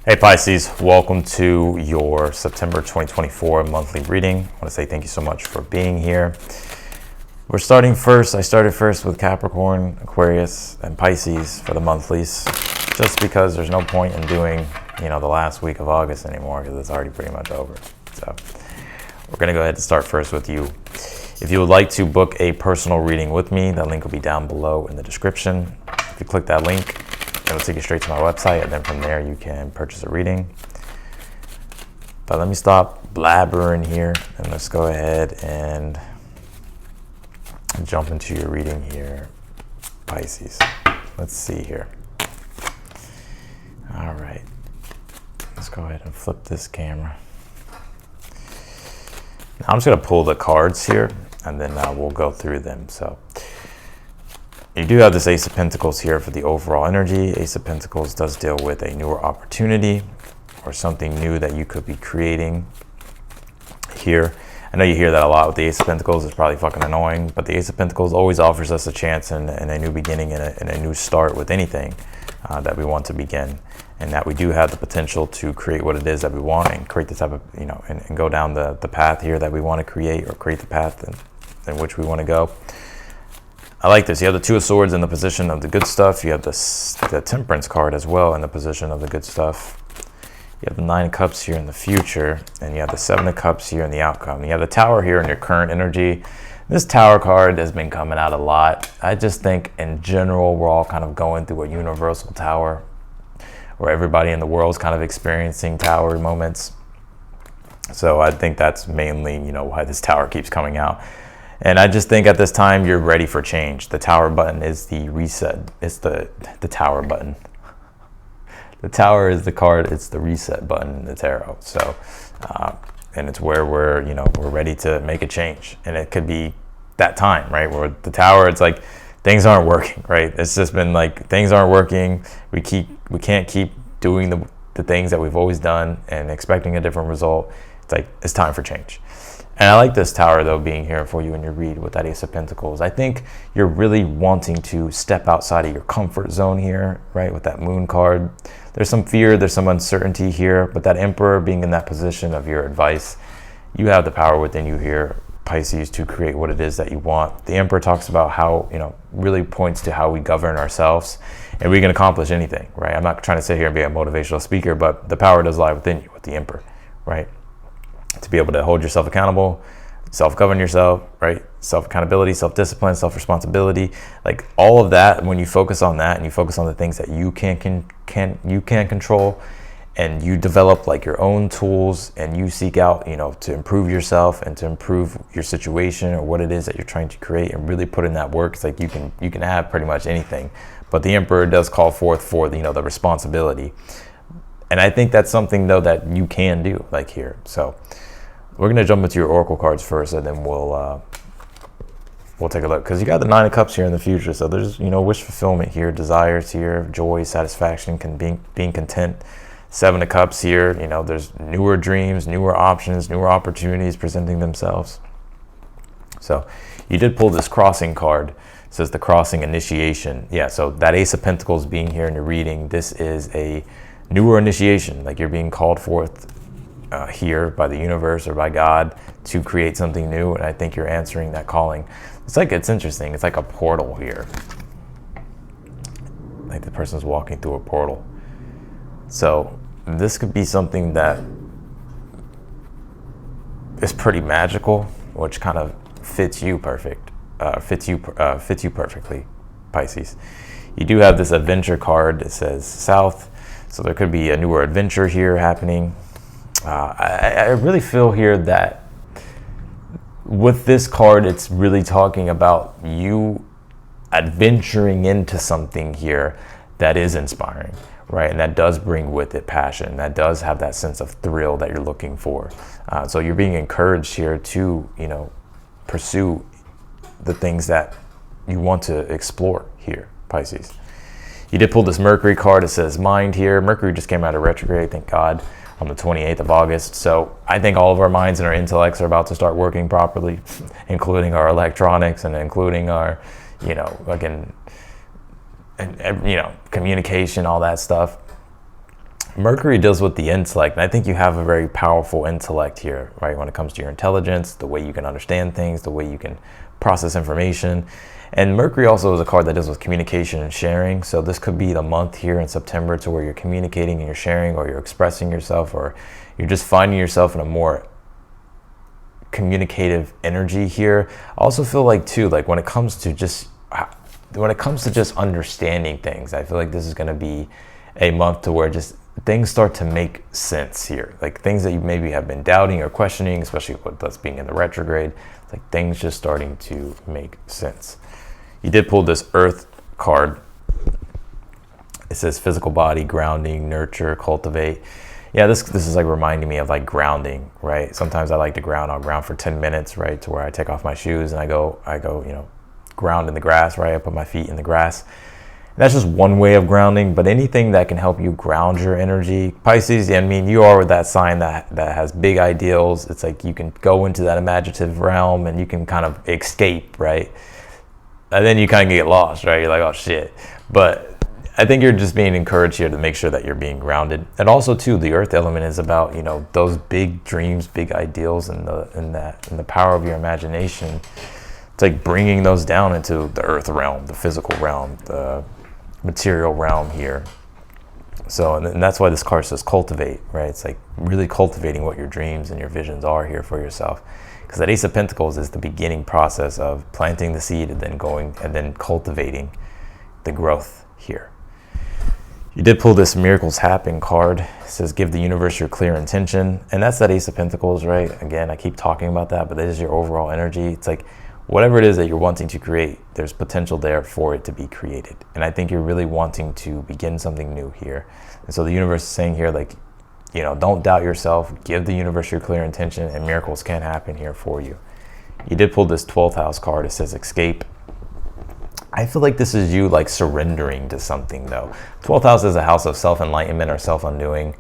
Hey Pisces, welcome to your September 2024 monthly reading. I want to say thank you so much for being here. We're starting first. I started first with Capricorn, Aquarius, and Pisces for the monthlies, just because there's no point in doing, the last week of August anymore because it's already pretty much over. So we're going to go ahead and start first with you. If you would like to book a personal reading with me, that link will be down below in the description. If you click that link, it'll take you straight to my website, and then from there you can purchase a reading. But let me stop blabbering here, and let's go ahead and jump into your reading here, Pisces. Let's see here. All right. Let's go ahead and flip this camera. Now I'm just going to pull the cards here, and then we'll go through them. So you do have this Ace of Pentacles here for the overall energy. Ace of Pentacles does deal with a newer opportunity or something new that you could be creating here. I know you hear that a lot with the Ace of Pentacles. It's probably fucking annoying, but the Ace of Pentacles always offers us a chance and a new beginning and a new start with anything that we want to begin, and that we do have the potential to create what it is that we want and create the type of, and go down the path here that we want to create, or create the path in which we want to go. I like this. You have the Two of Swords in the position of the good stuff. You have the Temperance card as well in the position of the good stuff. You have the Nine of Cups here in the future, and you have the Seven of Cups here in the outcome. You have the Tower here in your current energy. This Tower card has been coming out a lot. I just think in general we're all kind of going through a universal tower, where everybody in the world is kind of experiencing tower moments. So I think that's mainly, why this Tower keeps coming out. And I just think at this time you're ready for change. The Tower button is the reset. It's the Tower button. The Tower is the card. It's the reset button in the tarot. So, and it's where we're ready to make a change. And it could be that time, right? Where the Tower, it's like things aren't working, right? It's just been like things aren't working. We can't keep doing the things that we've always done and expecting a different result. It's like it's time for change. And I like this Tower, though, being here for you in your read with that Ace of Pentacles. I think you're really wanting to step outside of your comfort zone here, right, with that Moon card. There's some fear, there's some uncertainty here, but that Emperor being in that position of your advice, you have the power within you here, Pisces, to create what it is that you want. The Emperor talks about how, really points to how we govern ourselves, and we can accomplish anything, right? I'm not trying to sit here and be a motivational speaker, but the power does lie within you with the Emperor, right? To be able to hold yourself accountable, self-govern yourself, right? Self-accountability, self-discipline, self-responsibility, like all of that. When you focus on that and you focus on the things that you can control, and you develop like your own tools, and you seek out, to improve yourself and to improve your situation or what it is that you're trying to create, and really put in that work. It's like you can have pretty much anything, but the Emperor does call forth for the responsibility. And I think that's something, though, that you can do, like here. So we're going to jump into your Oracle cards first, and then we'll take a look. Because you got the Nine of Cups here in the future. So there's, wish fulfillment here, desires here, joy, satisfaction, being content. Seven of Cups here, there's newer dreams, newer options, newer opportunities presenting themselves. So you did pull this Crossing card. It says the Crossing initiation. Yeah, so that Ace of Pentacles being here in your reading, this is a newer initiation, like you're being called forth here by the universe or by God to create something new, and I think you're answering that calling. It's interesting. It's like a portal here, like the person's walking through a portal. So this could be something that is pretty magical, which kind of fits you perfectly, Pisces. You do have this Adventure card. It says South. So there could be a newer adventure here happening. I really feel here that with this card, it's really talking about you adventuring into something here that is inspiring, right? And that does bring with it passion. That does have that sense of thrill that you're looking for. So you're being encouraged here to, pursue the things that you want to explore here, Pisces. You did pull this Mercury card. It says mind here. Mercury just came out of retrograde, thank God, on the 28th of August. So I think all of our minds and our intellects are about to start working properly, including our electronics and including our, communication, all that stuff. Mercury deals with the intellect, and I think you have a very powerful intellect here, right? When it comes to your intelligence, the way you can understand things, the way you can process information. And Mercury also is a card that deals with communication and sharing. So this could be the month here in September to where you're communicating and you're sharing, or you're expressing yourself, or you're just finding yourself in a more communicative energy here. I also feel like too, like when it comes to just understanding things, I feel like this is going to be a month to where just things start to make sense here. Like things that you maybe have been doubting or questioning, especially with us being in the retrograde, it's like things just starting to make sense. You did pull this Earth card. It says physical body, grounding, nurture, cultivate. Yeah, this is like reminding me of like grounding, right? Sometimes I like to ground. I'll ground for 10 minutes, right? To where I take off my shoes and I go, ground in the grass, right? I put my feet in the grass. That's just one way of grounding, but anything that can help you ground your energy. Pisces, I mean, you are that sign that has big ideals. It's like you can go into that imaginative realm and you can kind of escape, right? And then you kind of get lost, right? You're like, oh shit. But I think you're just being encouraged here to make sure that you're being grounded. And also too, the earth element is about, those big dreams, big ideals, and the power of your imagination. It's like bringing those down into the earth realm, the physical realm, the material realm here. So, and that's why this card says cultivate, right? It's like really cultivating what your dreams and your visions are here for yourself. Because that Ace of Pentacles is the beginning process of planting the seed and then cultivating the growth here. You did pull this Miracles Happen card. It says give the universe your clear intention. And that's that Ace of Pentacles, right? Again, I keep talking about that, but that is your overall energy. It's like whatever it is that you're wanting to create, there's potential there for it to be created. And I think you're really wanting to begin something new here. And so the universe is saying here, like, don't doubt yourself, give the universe your clear intention, and miracles can happen here for you. You did pull this 12th house card. It says escape. I feel like this is you like surrendering to something though. 12th house is a house of self-enlightenment or self-undoing.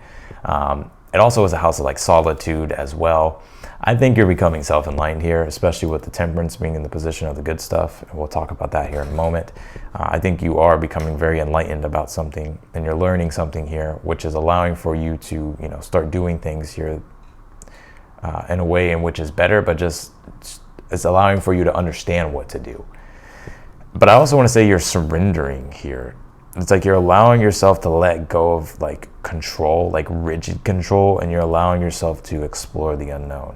It also is a house of like solitude as well. I think you're becoming self-enlightened here, especially with the Temperance being in the position of the good stuff. And we'll talk about that here in a moment. I think you are becoming very enlightened about something, and you're learning something here, which is allowing for you to, start doing things here in a way in which is better, but just it's allowing for you to understand what to do. But I also want to say you're surrendering here. It's like you're allowing yourself to let go of like control, like rigid control, and you're allowing yourself to explore the unknown.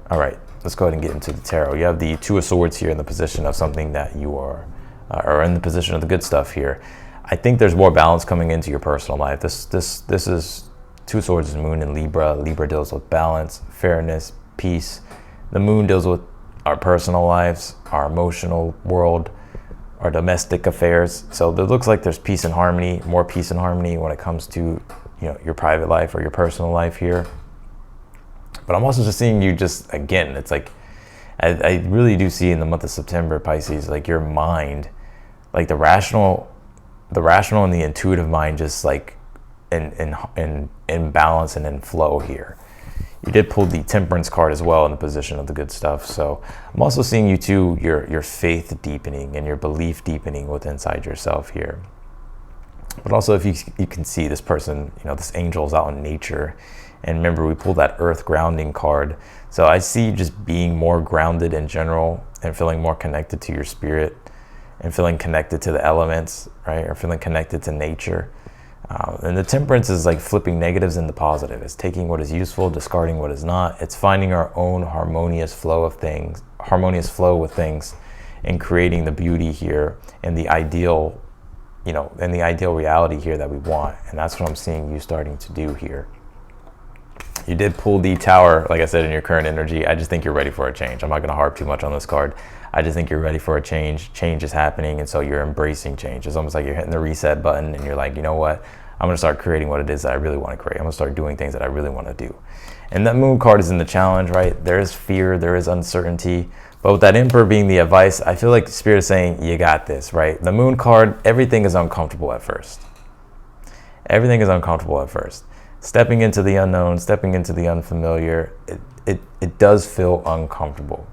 All right, let's go ahead and get into the tarot. You have the Two of Swords here in the position of something that you are in the position of the good stuff here. I think there's more balance coming into your personal life. This is Two of Swords is Moon in Libra. Libra deals with balance, fairness, peace. The Moon deals with our personal lives, our emotional world, our domestic affairs. So it looks like there's peace and harmony, more peace and harmony when it comes to your private life or your personal life here. But I'm also just seeing you just, again, it's like, I really do see in the month of September, Pisces, like your mind, like the rational and the intuitive mind just like in balance and in flow here. You did pull the Temperance card as well in the position of the good stuff. So I'm also seeing you too, your faith deepening and your belief deepening within inside yourself here. But also if you can see this person, this angel is out in nature. And remember, we pulled that earth grounding card. So I see you just being more grounded in general and feeling more connected to your spirit and feeling connected to the elements, right? Or feeling connected to nature. And the Temperance is like flipping negatives into positive. It's taking what is useful, discarding what is not. It's finding our own harmonious flow with things, and creating the beauty here and the ideal, and the ideal reality here that we want. And that's what I'm seeing you starting to do here. You did pull the Tower, like I said, in your current energy. I just think you're ready for a change. I'm not going to harp too much on this card. I just think you're ready for a change. Change is happening, and so you're embracing change. It's almost like you're hitting the reset button, and you're like, you know what? I'm going to start creating what it is that I really want to create. I'm going to start doing things that I really want to do. And that Moon card is in the challenge, right? There is fear, there is uncertainty. But with that Emperor being the advice, I feel like the Spirit is saying, you got this, right? The Moon card, everything is uncomfortable at first. Everything is uncomfortable at first. Stepping into the unknown, stepping into the unfamiliar, it does feel uncomfortable.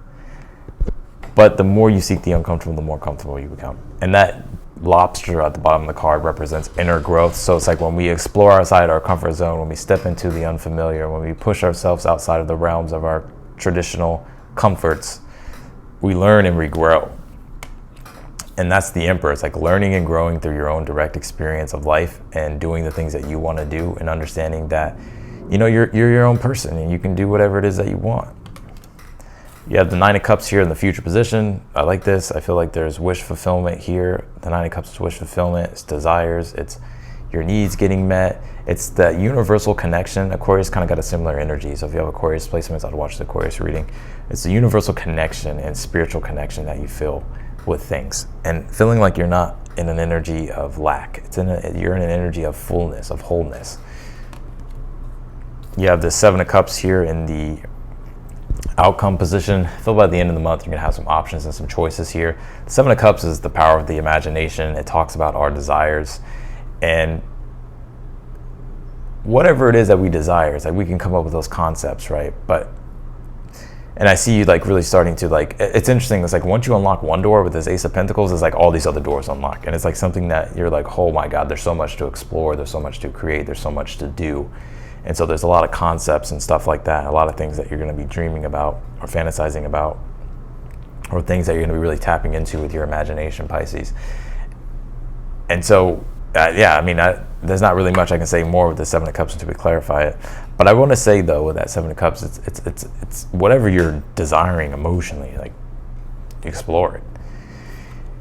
But the more you seek the uncomfortable, the more comfortable you become. And that lobster at the bottom of the card represents inner growth. So it's like when we explore outside our comfort zone, when we step into the unfamiliar, when we push ourselves outside of the realms of our traditional comforts, we learn and we grow. And that's the Emperor. It's like learning and growing through your own direct experience of life and doing the things that you want to do, and understanding that, you know, you're your own person and you can do whatever it is that you want. You have the Nine of Cups here in the future position. I like this. I feel like there's wish fulfillment here. The Nine of Cups is wish fulfillment. It's desires. It's your needs getting met. It's that universal connection. Aquarius kind of got a similar energy. So if you have Aquarius placements, I'd watch the Aquarius reading. It's the universal connection and spiritual connection that you feel with things, and feeling like you're not in an energy of lack. You're in an energy of fullness, of wholeness. You have the Seven of Cups here in the outcome position. I feel by the end of the month, you're going to have some options and some choices here. The Seven of Cups is the power of the imagination. It talks about our desires, and whatever it is that we desire, it's like we can come up with those concepts, right? And I see you like really starting to like, it's interesting. It's like once you unlock one door with this Ace of Pentacles, it's like all these other doors unlock. And it's like something that you're like, oh my God, there's so much to explore. There's so much to create. There's so much to do. And so there's a lot of concepts and stuff like that. A lot of things that you're going to be dreaming about or fantasizing about, or things that you're going to be really tapping into with your imagination, Pisces. And so, yeah, I mean, there's not really much I can say more with the Seven of Cups until we clarify it. But I want to say though, with that Seven of Cups, it's whatever you're desiring emotionally, like explore it.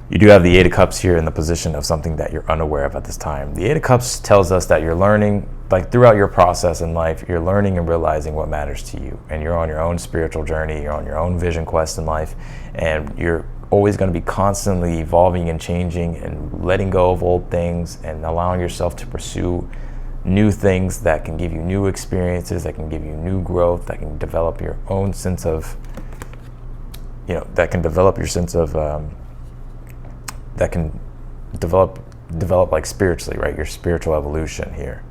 You do have the Eight of Cups here in the position of something that you're unaware of at this time. The Eight of Cups tells us that you're learning, like throughout your process in life, you're learning and realizing what matters to you. And you're on your own spiritual journey, you're on your own vision quest in life, and you're always going to be constantly evolving and changing and letting go of old things and allowing yourself to pursue new things that can give you new experiences, that can give you new growth, that can develop your own sense of, you know, that can develop your sense of, that can develop like spiritually, right? Your spiritual evolution here.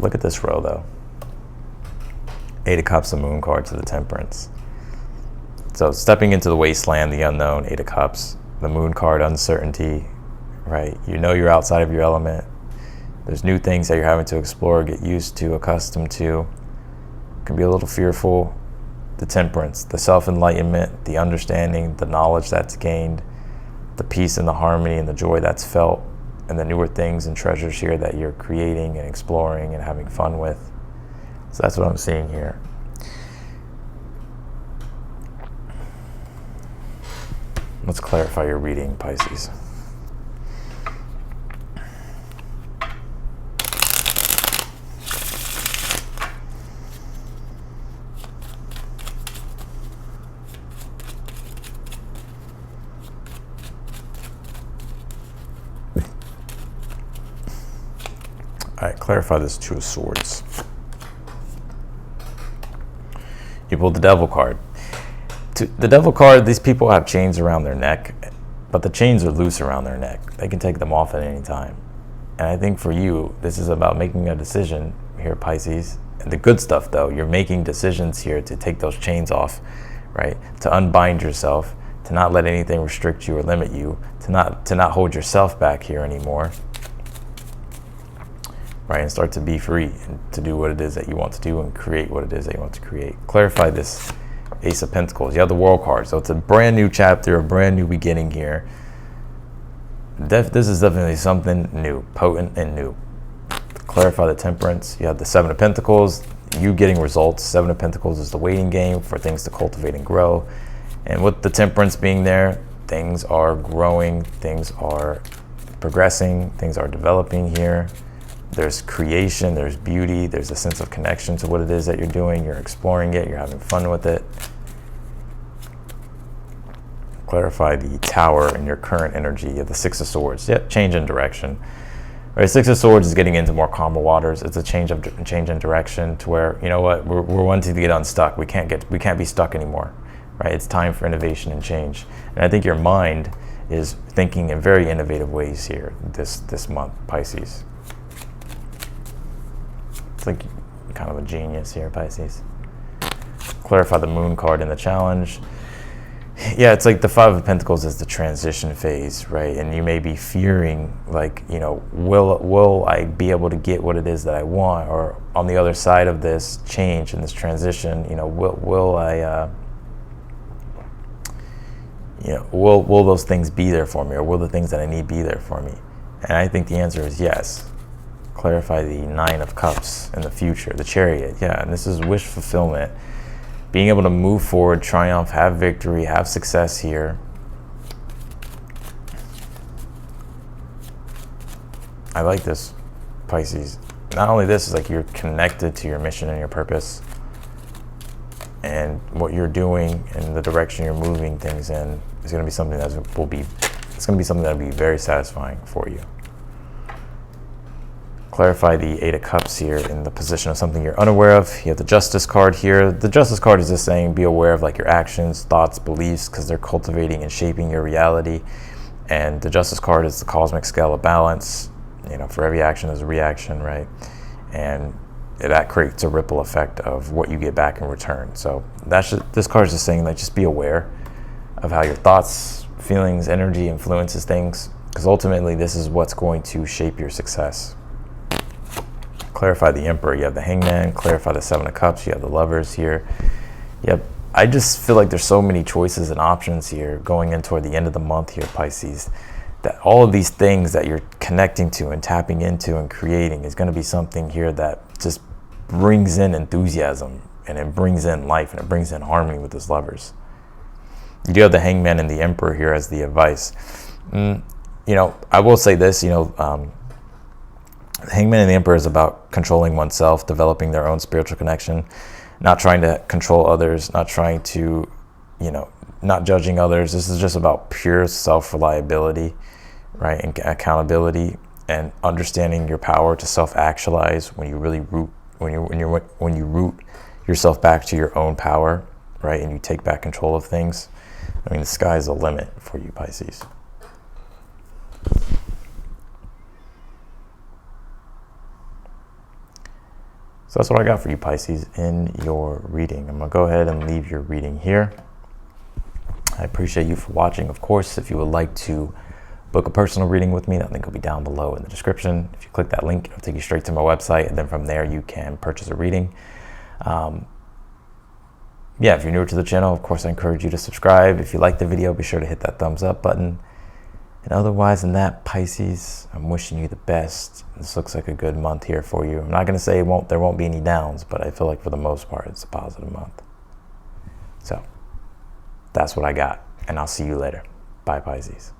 Look at this row though. Eight of Cups, the Moon card to the Temperance. So stepping into the wasteland, the unknown, Eight of Cups, the Moon card, uncertainty, right? You know you're outside of your element. There's new things that you're having to explore, get used to, accustomed to. Can be a little fearful. The Temperance, the self-enlightenment, the understanding, the knowledge that's gained, the peace and the harmony and the joy that's felt, and the newer things and treasures here that you're creating and exploring and having fun with. So that's what I'm seeing here. Let's clarify your reading, Pisces. All right, clarify this Two of Swords. You pulled the Devil card. The Devil card, these people have chains around their neck, but the chains are loose around their neck. They can take them off at any time. And I think for you, this is about making a decision here, Pisces. And the good stuff though, you're making decisions here to take those chains off, right? To unbind yourself, to not let anything restrict you or limit you, to not hold yourself back here anymore. Right, and start to be free and to do what it is that you want to do and create what it is that you want to create. Clarify this Ace of Pentacles. You have the World card, so it's a brand new chapter, a brand new beginning here. This is definitely something new, potent and new. Clarify the Temperance. You have the Seven of Pentacles, you getting results. Seven of Pentacles is the waiting game for things to cultivate and grow. And with the Temperance being there, things are growing, things are progressing, things are developing here. There's creation, there's beauty, there's a sense of connection to what it is that you're doing. You're exploring it, you're having fun with it. Clarify the Tower in your current energy of the Six of Swords. Yep, change in direction. Right, Six of Swords is getting into more calmer waters. It's a change in direction to where, you know what, we're wanting to get unstuck. We can't be stuck anymore. Right? It's time for innovation and change. And I think your mind is thinking in very innovative ways here this month, Pisces. It's like kind of a genius here, Pisces. Clarify the Moon card in the challenge. Yeah, it's like the Five of Pentacles is the transition phase, right? And you may be fearing, like, you know, will I be able to get what it is that I want? Or on the other side of this change and this transition, you know, will I, you know, will those things be there for me? Or will the things that I need be there for me? And I think the answer is yes. Clarify the Nine of Cups in the future, the Chariot. Yeah, and this is wish fulfillment. Being able to move forward, triumph, have victory, have success here. I like this, Pisces. Not only this, is like you're connected to your mission and your purpose and what you're doing and the direction you're moving things in is going to be something that will be, it's going to be something that will be very satisfying for you. Clarify the Eight of Cups here in the position of something you're unaware of. You have the Justice card here. The Justice card is just saying be aware of like your actions, thoughts, beliefs, because they're cultivating and shaping your reality. And the Justice card is the cosmic scale of balance. You know, for every action there's a reaction, right? And that creates a ripple effect of what you get back in return. So that's just, this card is just saying like just be aware of how your thoughts, feelings, energy influences things, because ultimately this is what's going to shape your success. Clarify the Emperor. You have the Hangman. Clarify the Seven of Cups. You have the Lovers here. Yep. I just feel like there's so many choices and options here going in toward the end of the month here, Pisces, that all of these things that you're connecting to and tapping into and creating is going to be something here that just brings in enthusiasm and it brings in life and it brings in harmony with those lovers. You do have the Hangman and the Emperor here as the advice. You know, I will say this, you know, the Hangman and the Emperor is about controlling oneself, developing their own spiritual connection, not trying to control others, not trying to, you know, not judging others. This is just about pure self-reliability, right, and accountability, and understanding your power to self-actualize when you really when you root yourself back to your own power, right, and you take back control of things. I mean, the sky's the limit for you, Pisces. So that's what I got for you, Pisces, in your reading. I'm going to go ahead and leave your reading here. I appreciate you for watching. Of course, if you would like to book a personal reading with me, that link will be down below in the description. If you click that link, it'll take you straight to my website, and then from there you can purchase a reading. Yeah, if you're newer to the channel, of course, I encourage you to subscribe. If you like the video, be sure to hit that thumbs up button. And otherwise than that, Pisces, I'm wishing you the best. This looks like a good month here for you. I'm not going to say there won't be any downs, but I feel like for the most part, it's a positive month. So that's what I got, and I'll see you later. Bye, Pisces.